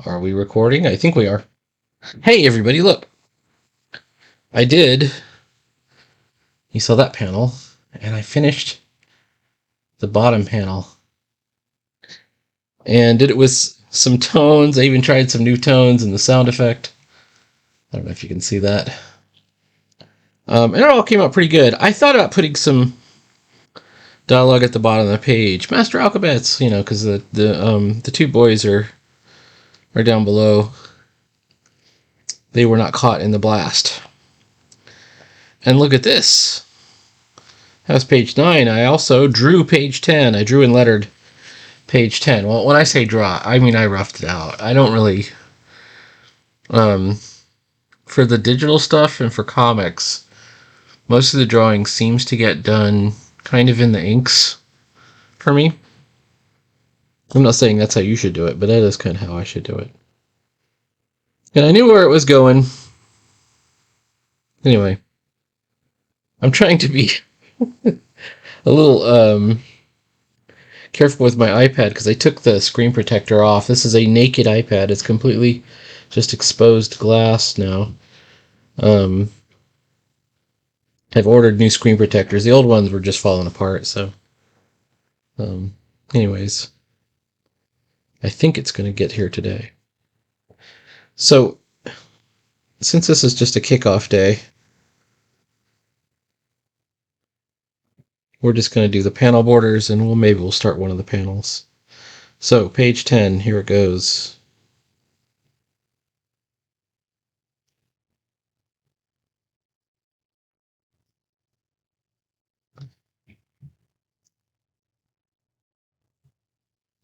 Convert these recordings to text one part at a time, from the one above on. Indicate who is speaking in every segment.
Speaker 1: Are we recording? I think we are. Hey, everybody, look. I did. You saw that panel, and I finished the bottom panel. And did it with some tones. I even tried some new tones and the sound effect. I don't know if you can see that. And it all came out pretty good. I thought about putting some dialogue at the bottom of the page. Master Alphabets, because the two boys are down below. They were not caught in the blast. And look at this. That's page 9. I also drew page 10. I drew and lettered page 10. Well, when I say draw, I mean I roughed it out. I don't really... for the digital stuff and for comics, most of the drawing seems to get done kind of in the inks for me. I'm not saying that's how you should do it, but that is kind of how I should do it. And I knew where it was going. Anyway, I'm trying to be a little careful with my iPad because I took the screen protector off. This is a naked iPad. It's completely just exposed glass now. I've ordered new screen protectors. The old ones were just falling apart, so... anyways, I think it's going to get here today. So, since this is just a kickoff day, we're just going to do the panel borders, and maybe we'll start one of the panels. So, page 10, here it goes.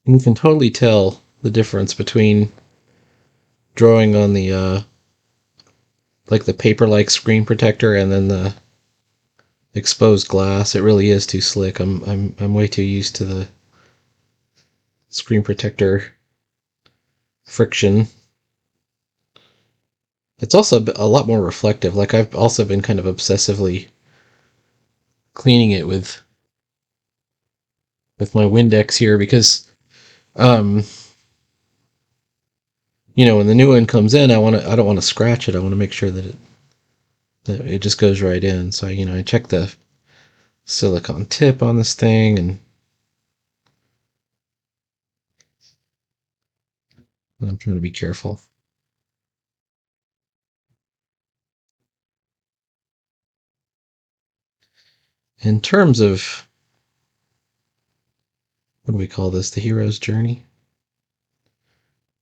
Speaker 1: You can totally tell the difference between drawing on the like the paper-like screen protector and then the exposed glass. It really is too slick. I'm way too used to the screen protector friction. It's also a lot more reflective. Like, I've also been kind of obsessively cleaning it with my Windex here because when the new one comes in, I don't want to scratch it. I want to make sure that it just goes right in. So I check the silicone tip on this thing, and I'm trying to be careful. In terms of, what do we call this? The hero's journey?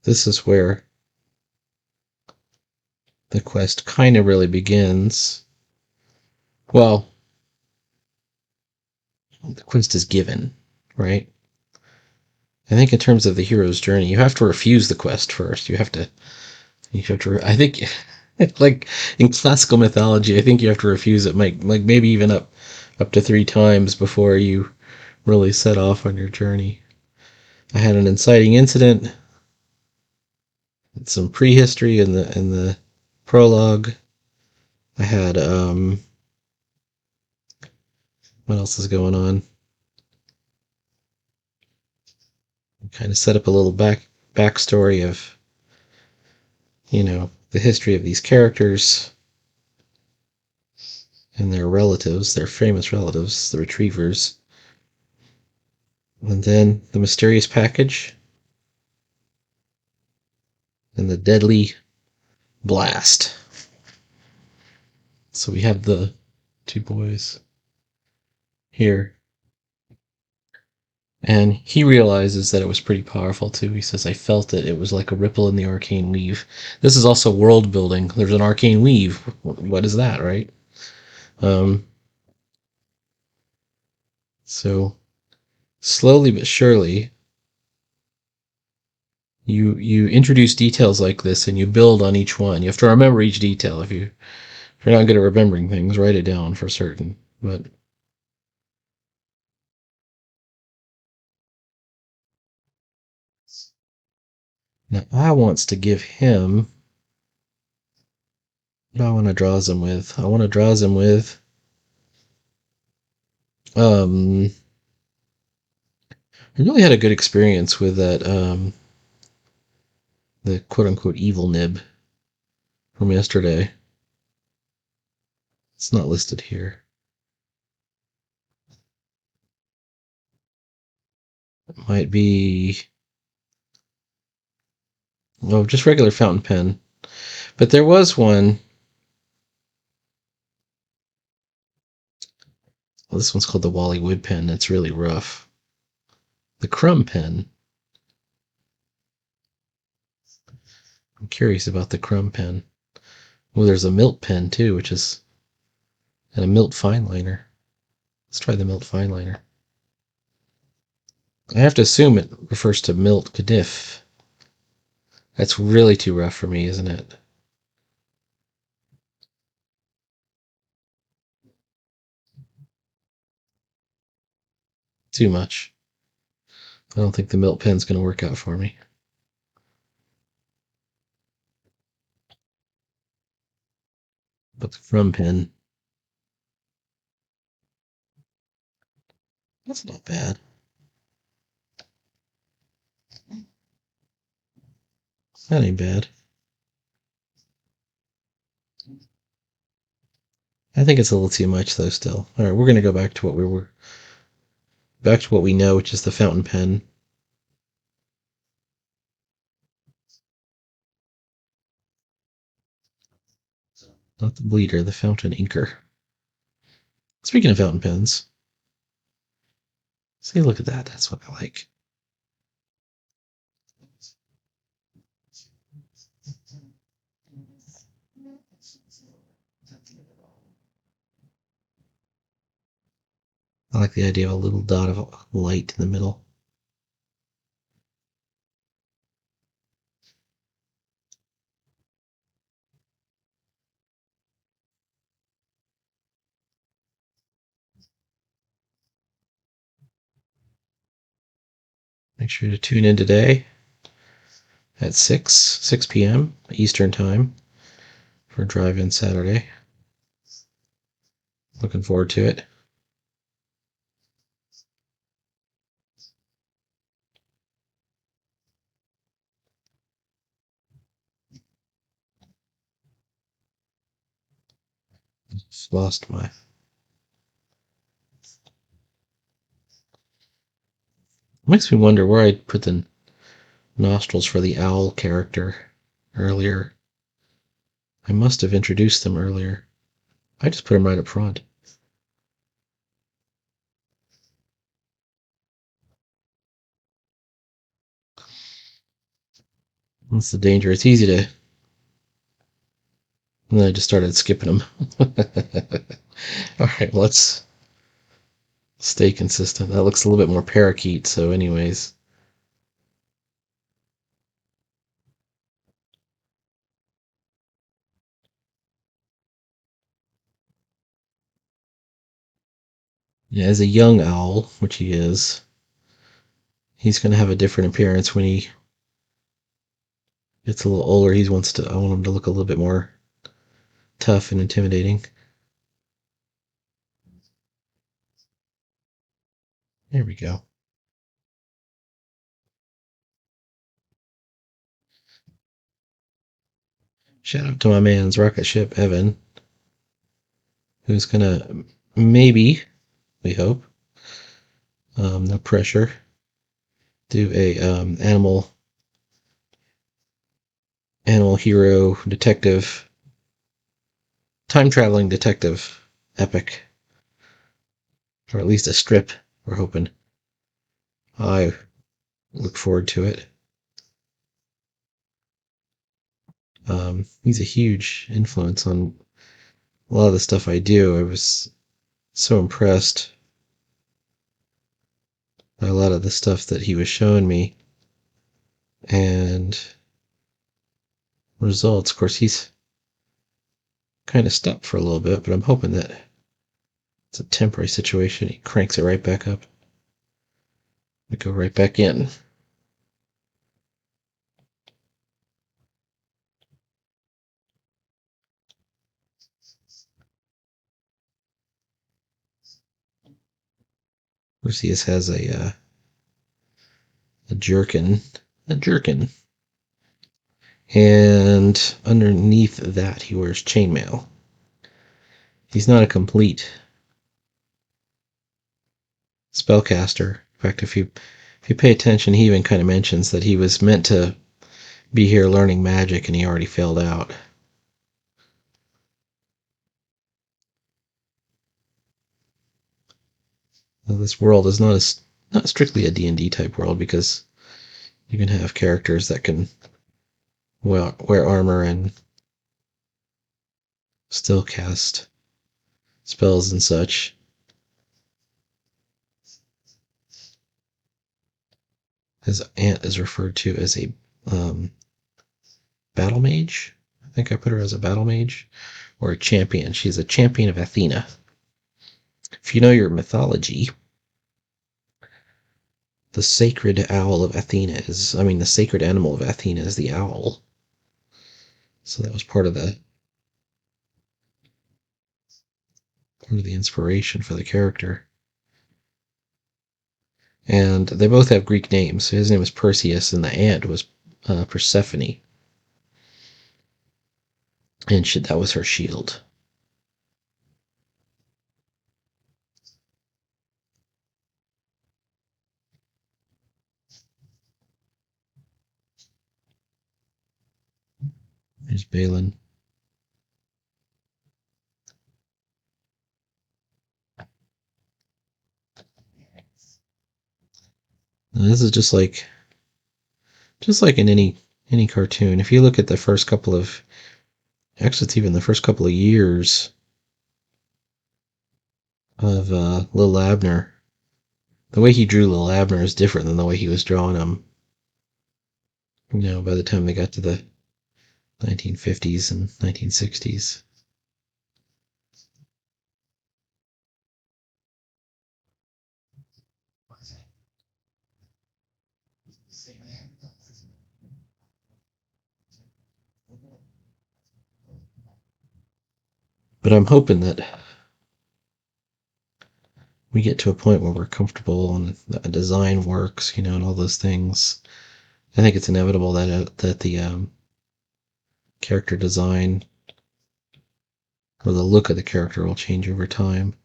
Speaker 1: This is where the quest kind of really begins. Well, the quest is given, right? I think in terms of the hero's journey, you have to refuse the quest first. You have to, I think, like in classical mythology, I think you have to refuse it, like maybe even up to 3 times before you really set off on your journey. I had an inciting incident, some prehistory in the prologue. I had what else is going on? Kind of set up a little backstory of the history of these characters and their relatives, their famous relatives, the Retrievers. And then the mysterious package and the deadly blast. So we have the 2 boys here. And he realizes that it was pretty powerful too. He says, I felt it. It was like a ripple in the arcane weave. This is also world building. There's an arcane weave. What is that, right? So slowly but surely, you introduce details like this and you build on each one. You have to remember each detail. If you're not good at remembering things, write it down for certain. But now I wants to give him... what do I want to draw him with? I want to draw him with I really had a good experience with that The quote-unquote evil nib from yesterday. It's not listed here. It might be... oh, just regular fountain pen. But there was one... well, this one's called the Wally Wood pen. It's really rough. The Crumb pen. I'm curious about the Crumb pen. Oh, there's a Milt pen too, which is... and a Milt fine liner. Let's try the Milt fine liner. I have to assume it refers to Milt Cadiff. That's really too rough for me, isn't it? Too much. I don't think the Milt pen's going to work out for me. But the Crumb pen, that's not bad. That ain't bad. I think it's a little too much though still. Alright, we're gonna go back to what we know, which is the fountain pen. Not the bleeder, the fountain inker. Speaking of fountain pens, see, look at that. That's what I like. I like the idea of a little dot of light in the middle. Make sure to tune in today at 6 p.m. Eastern Time for Drive-In Saturday. Looking forward to it. Just lost my... makes me wonder where I put the nostrils for the owl character earlier. I must have introduced them earlier. I just put them right up front. That's the danger. It's easy to... and then I just started skipping them. Alright, let's stay consistent. That looks a little bit more parakeet, so anyways. Yeah, as a young owl, which he is, he's going to have a different appearance when he gets a little older. I want him to look a little bit more tough and intimidating. There we go. Shout out to my man's rocket ship, Evan, who's going to maybe, we hope, no pressure, do a animal hero detective, time traveling detective epic, or at least a strip. We're hoping. I look forward to it. He's a huge influence on a lot of the stuff I do. I was so impressed by a lot of the stuff that he was showing me, and results. Of course, he's kind of stopped for a little bit, but I'm hoping that it's a temporary situation. He cranks it right back up. We go right back in. Lucius has a jerkin. A jerkin. And underneath that, he wears chainmail. He's not a complete spellcaster. In fact, if you pay attention, he even kind of mentions that he was meant to be here learning magic, and he already failed out. Now, this world is not strictly a D&D type world, because you can have characters that can wear armor and still cast spells and such. His aunt is referred to as a battle mage. I think I put her as a battle mage or a champion. She's a champion of Athena. If you know your mythology, the sacred owl of Athena the sacred animal of Athena is the owl. So that was part of the inspiration for the character. And they both have Greek names. His name was Perseus, and the aunt was Persephone, and that was her shield. There's Balin. Now, this is just like in any cartoon. If you look at the first couple of, actually, it's even the first couple of years of Lil Abner, the way he drew Lil Abner is different than the way he was drawing him. By the time they got to the 1950s and 1960s. But I'm hoping that we get to a point where we're comfortable and the design works, and all those things. I think it's inevitable that the character design or the look of the character will change over time.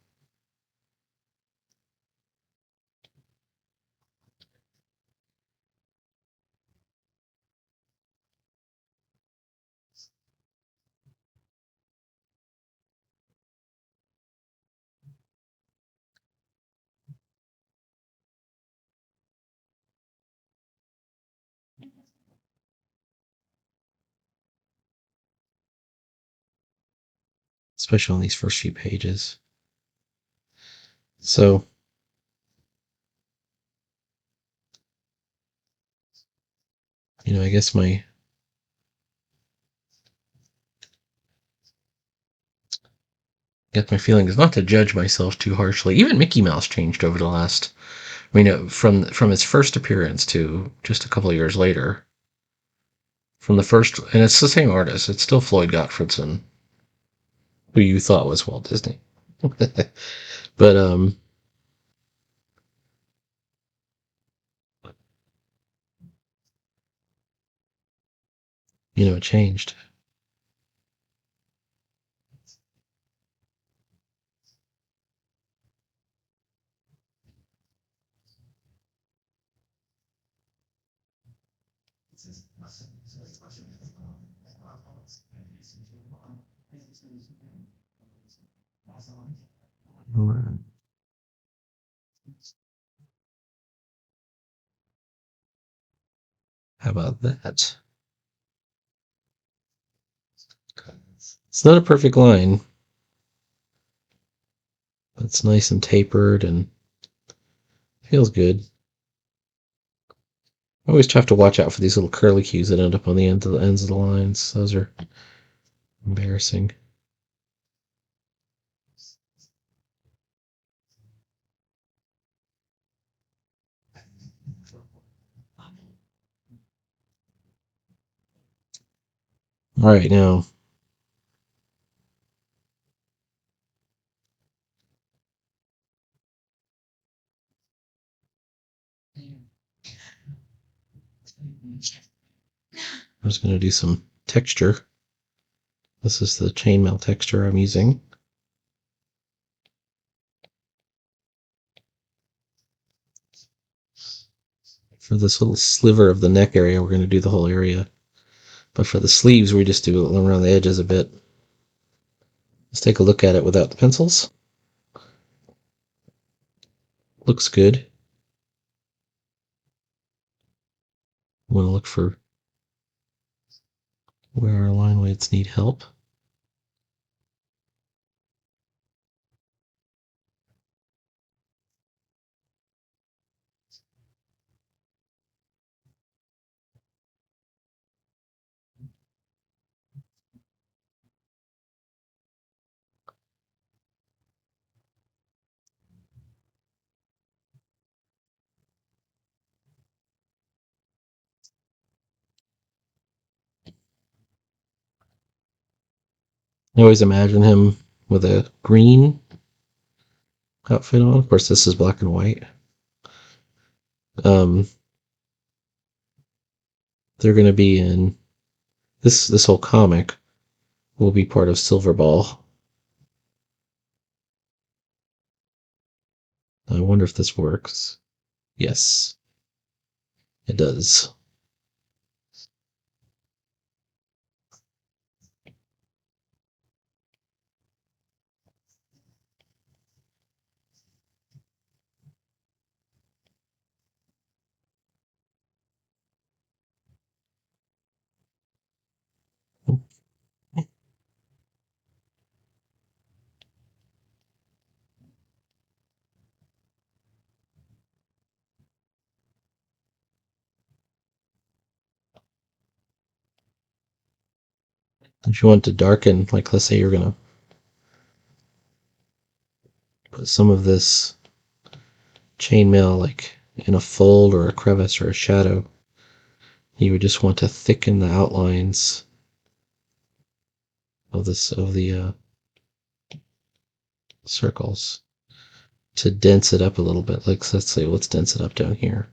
Speaker 1: Especially on these first few pages. So, I guess my feeling is not to judge myself too harshly. Even Mickey Mouse changed over the last, from its first appearance to just a couple of years later. From the first, and it's the same artist. It's still Floyd Gottfredson, who you thought was Walt Disney. But it changed. How about that? It's not a perfect line, but it's nice and tapered and feels good. I always have to watch out for these little curly cues that end up on the ends of the lines. Those are embarrassing. All right, now I'm just going to do some texture. This is the chainmail texture I'm using. For this little sliver of the neck area, we're going to do the whole area. But for the sleeves, we just do it around the edges a bit. Let's take a look at it without the pencils. Looks good. I want to look for where our line weights need help. I always imagine him with a green outfit on. Of course, this is black and white. They're going to be in this whole comic will be part of Silverball. I wonder if this works. Yes, it does. If you want to darken, like let's say you're going to put some of this chainmail like in a fold or a crevice or a shadow, you would just want to thicken the outlines of the circles to dense it up a little bit. Like let's say let's dense it up down here.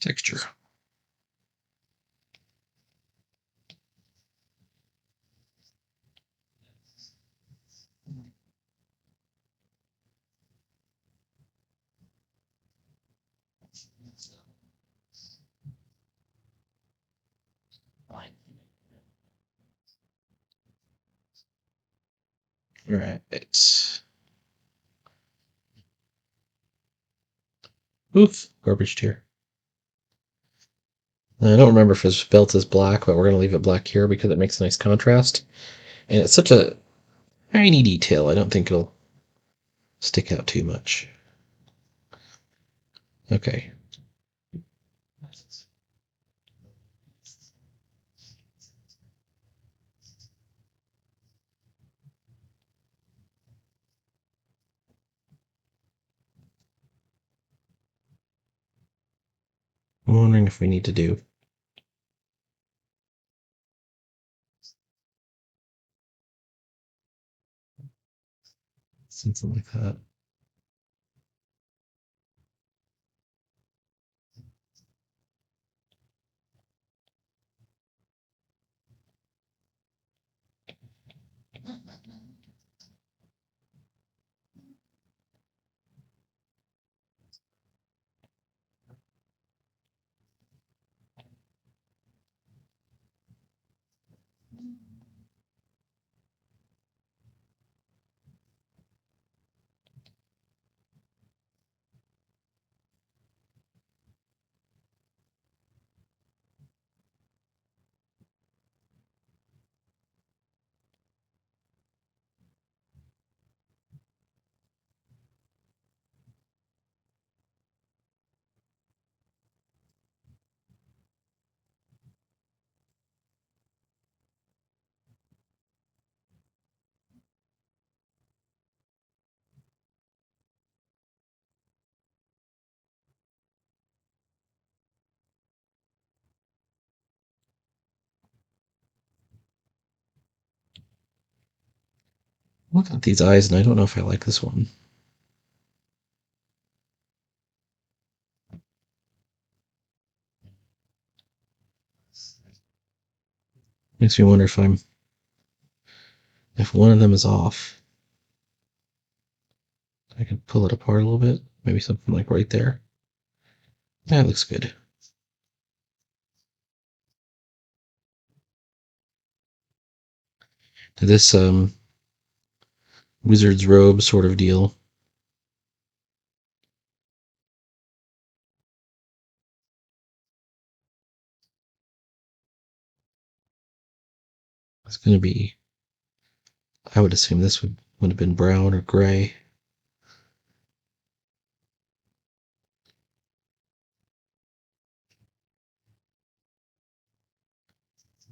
Speaker 1: Texture. Right. Oof, garbage tier. I don't remember if his belt is black, but we're going to leave it black here because it makes a nice contrast. And it's such a tiny detail, I don't think it'll stick out too much. Okay. I'm wondering if we need to do something like that. Look at these eyes, and I don't know if I like this one. Makes me wonder if one of them is off. I can pull it apart a little bit. Maybe something like right there. That looks good. This wizard's robe sort of deal. It's going to be, I would assume this would have been brown or gray.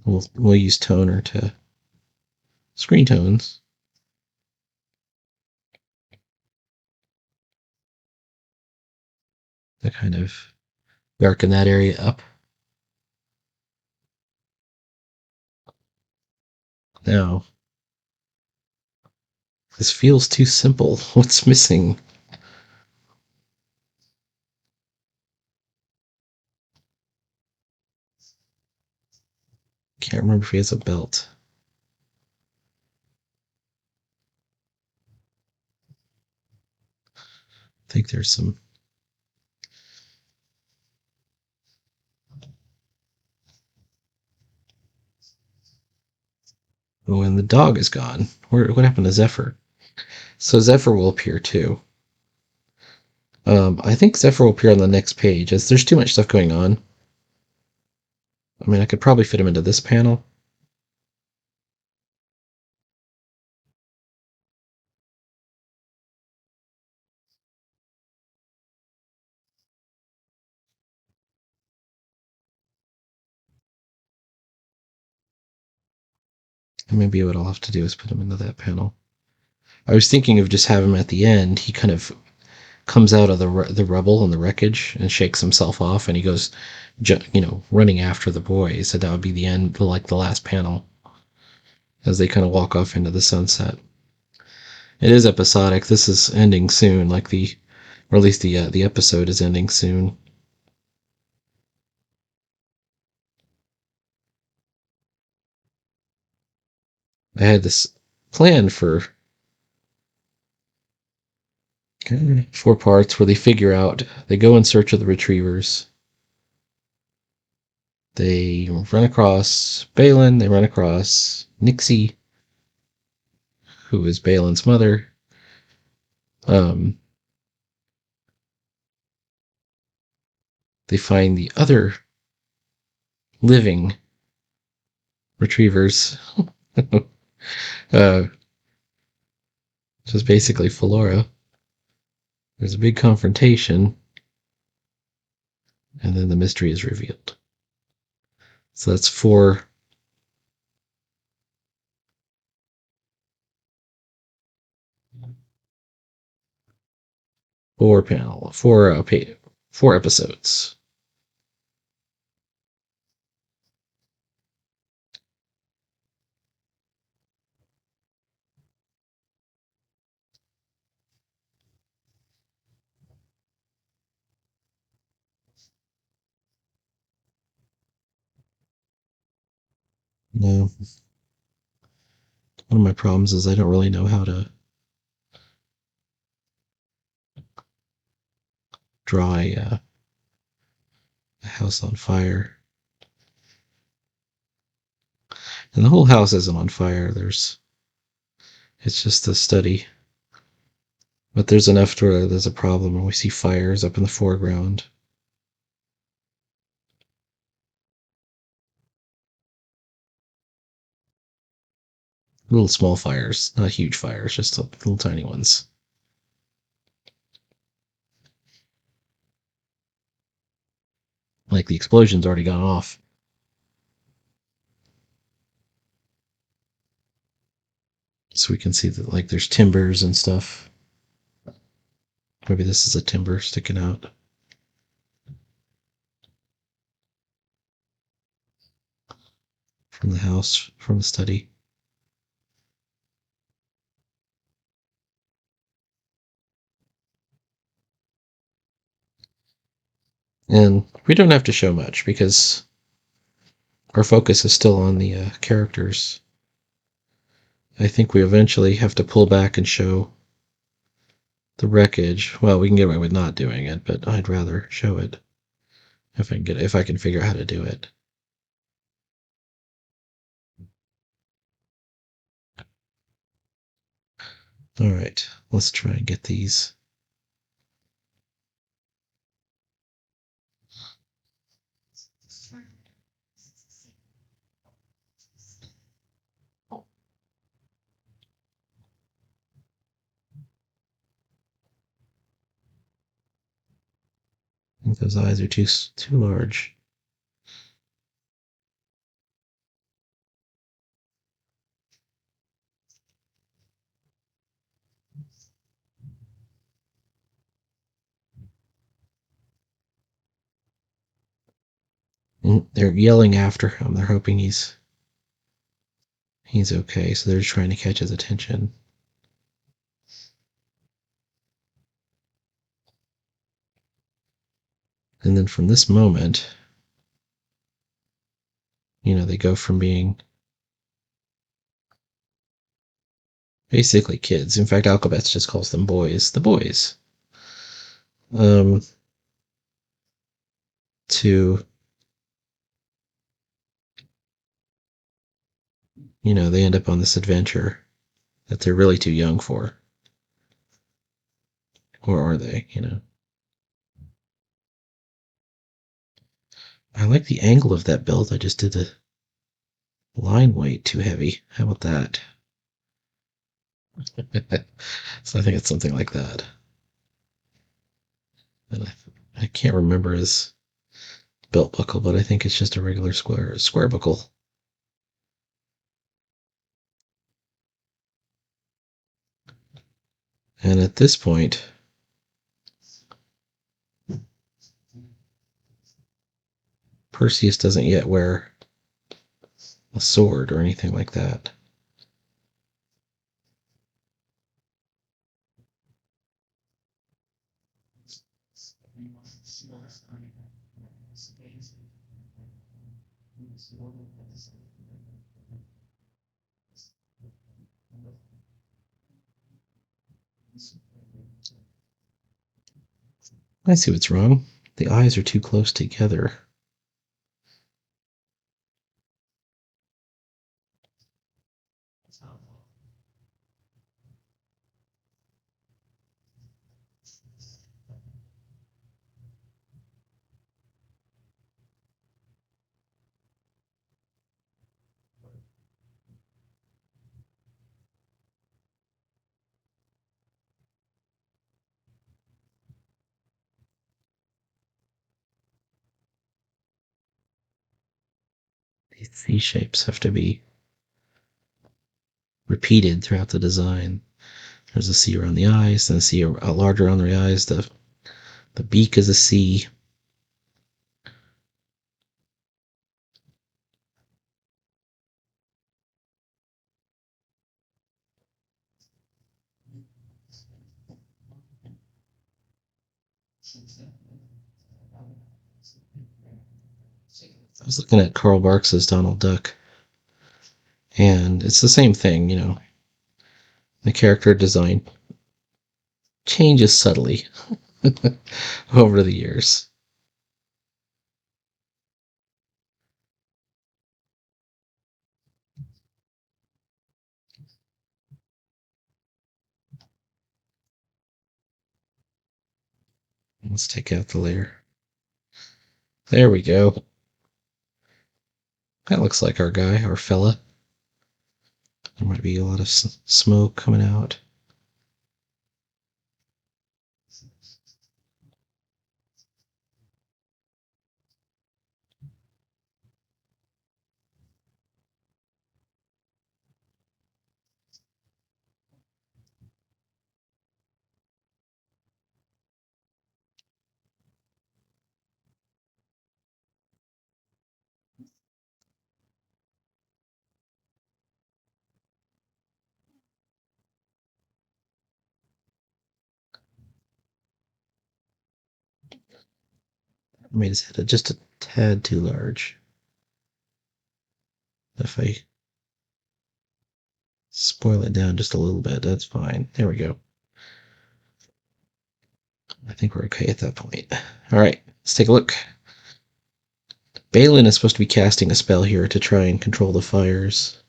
Speaker 1: We'll use toner to screen tones. To kind of darken that area up. Now, this feels too simple. What's missing? Can't remember if he has a belt. I think there's some. Oh, and the dog is gone. What happened to Zephyr? So Zephyr will appear too. I think Zephyr will appear on the next page, as there's too much stuff going on. I mean, I could probably fit him into this panel. And maybe what I'll have to do is put him into that panel. I was thinking of just having him at the end. He kind of comes out of the rubble and the wreckage and shakes himself off, and he goes, running after the boys. And that would be the end, like the last panel, as they kind of walk off into the sunset. It is episodic. This is ending soon, or at least the episode is ending soon. I had this plan for 4 parts where they go in search of the retrievers. They run across Balin, they run across Nixie, who is Balin's mother. They find the other living retrievers, which is basically Flora. There's a big confrontation, and then the mystery is revealed. So that's four four episodes. No, one of my problems is I don't really know how to draw a house on fire. And the whole house isn't on fire. It's just a study. But there's enough to where there's a problem, and we see fires up in the foreground. Little small fires, not huge fires, just little tiny ones. Like the explosion's already gone off. So we can see that there's timbers and stuff. Maybe this is a timber sticking out. From the house, from the study. And we don't have to show much because our focus is still on the characters. I think we eventually have to pull back and show the wreckage. Well, we can get away with not doing it, but I'd rather show it if I can figure out how to do it. All right, let's try and get these. I think those eyes are too large. And they're yelling after him. They're hoping he's okay, so they're just trying to catch his attention. And then from this moment, they go from being basically kids. In fact, Alcabets just calls them boys. The boys. Um, to they end up on this adventure that they're really too young for, or are they? I like the angle of that build. I just did the line weight too heavy. How about that? So I think it's something like that. And I can't remember his belt buckle, but I think it's just a regular square buckle. And at this point, Perseus doesn't yet wear a sword or anything like that. I see what's wrong. The eyes are too close together. These C shapes have to be repeated throughout the design. There's a C around the eyes, then a C larger around the eyes. The beak is a C. I was looking at Karl Barks's Donald Duck, and it's the same thing. The character design changes subtly over the years. Let's take out the layer. There we go. That looks like our guy, our fella. There might be a lot of smoke coming out. made his head just a tad too large. If I spoil it down just a little bit, that's fine. There we go. I think we're okay at that point. All right, let's take a look. Balin is supposed to be casting a spell here to try and control the fires.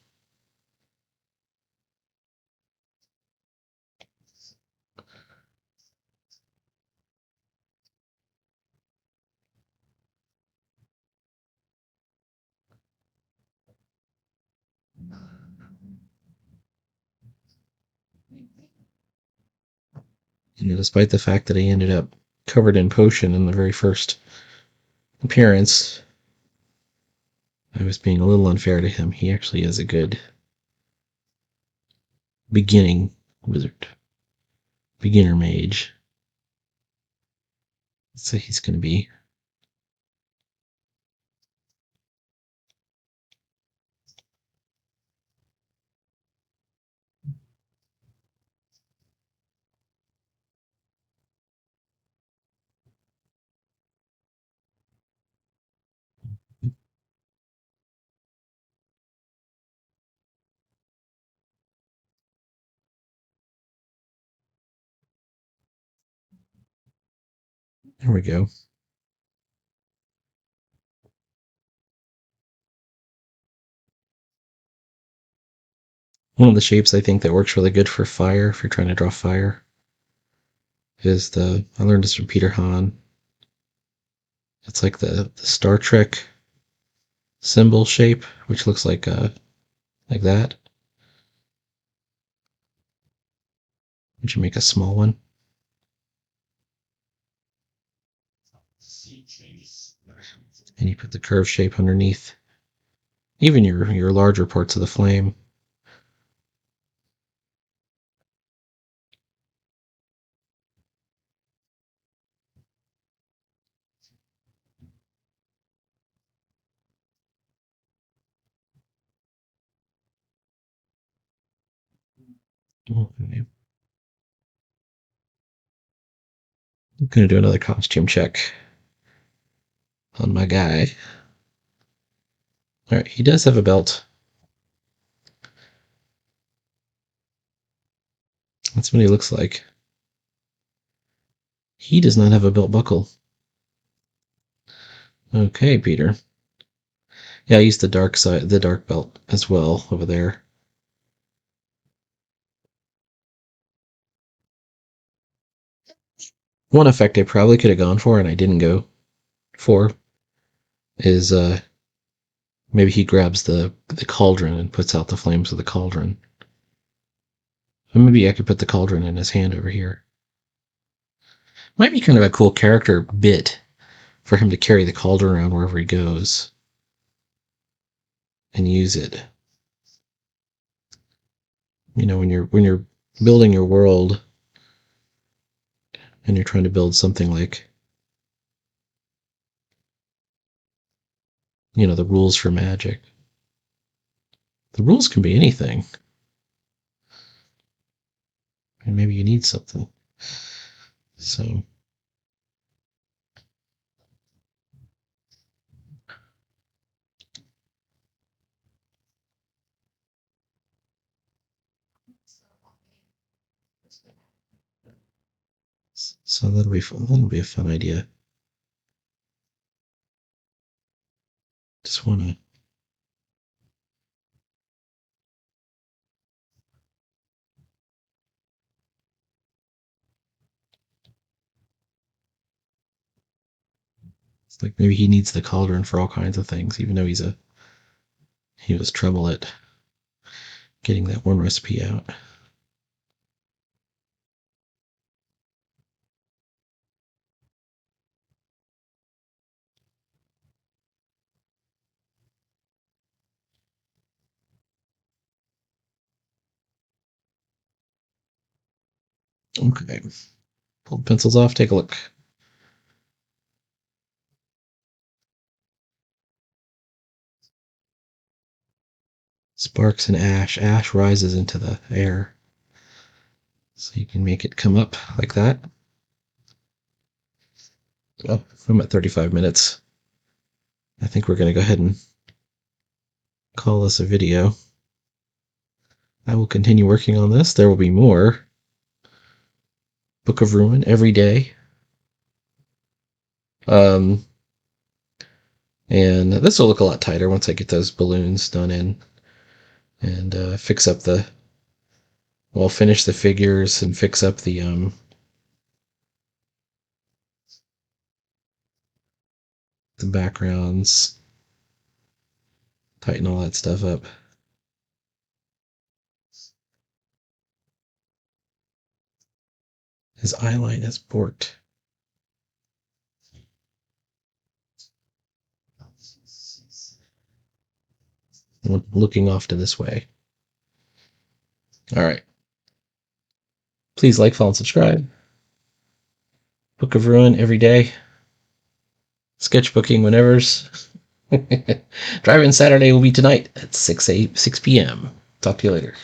Speaker 1: Despite the fact that he ended up covered in potion in the very first appearance, I was being a little unfair to him. He actually is a good beginning wizard, beginner mage. So he's going to be. There we go. One of the shapes I think that works really good for fire, if you're trying to draw fire, is I learned this from Peter Hahn. It's like the Star Trek symbol shape, which looks like that. Would you make a small one? And you put the curve shape underneath. Even your larger parts of the flame. Okay. I'm gonna do another costume check on my guy. All right, he does have a belt. That's what he looks like. He does not have a belt buckle. Okay, Peter. Yeah, I used the dark side, the dark belt as well over there. One effect I probably could have gone for and I didn't go for is maybe he grabs the cauldron and puts out the flames of the cauldron. Or maybe I could put the cauldron in his hand over here. Might be kind of a cool character bit for him to carry the cauldron around wherever he goes and use it. When you're building your world and you're trying to build something like the rules for magic. The rules can be anything. And maybe you need something. So that'll be fun. That'll be a fun idea. Just wanna. It's like maybe he needs the cauldron for all kinds of things, even though he was trouble at getting that one recipe out. Okay. Pull the pencils off, take a look. Sparks and ash. Ash rises into the air. So you can make it come up like that. Oh, I'm at 35 minutes. I think we're going to go ahead and call this a video. I will continue working on this. There will be more Book of Ruin every day. And this will look a lot tighter once I get those balloons done in and fix up the, well, finish the figures and fix up the backgrounds, tighten all that stuff up. His eyeline is borked. Looking off to this way. All right. Please like, follow, and subscribe. Book of Ruin every day. Sketchbooking whenever's. Drive-in Saturday will be tonight at 6 p.m. Talk to you later.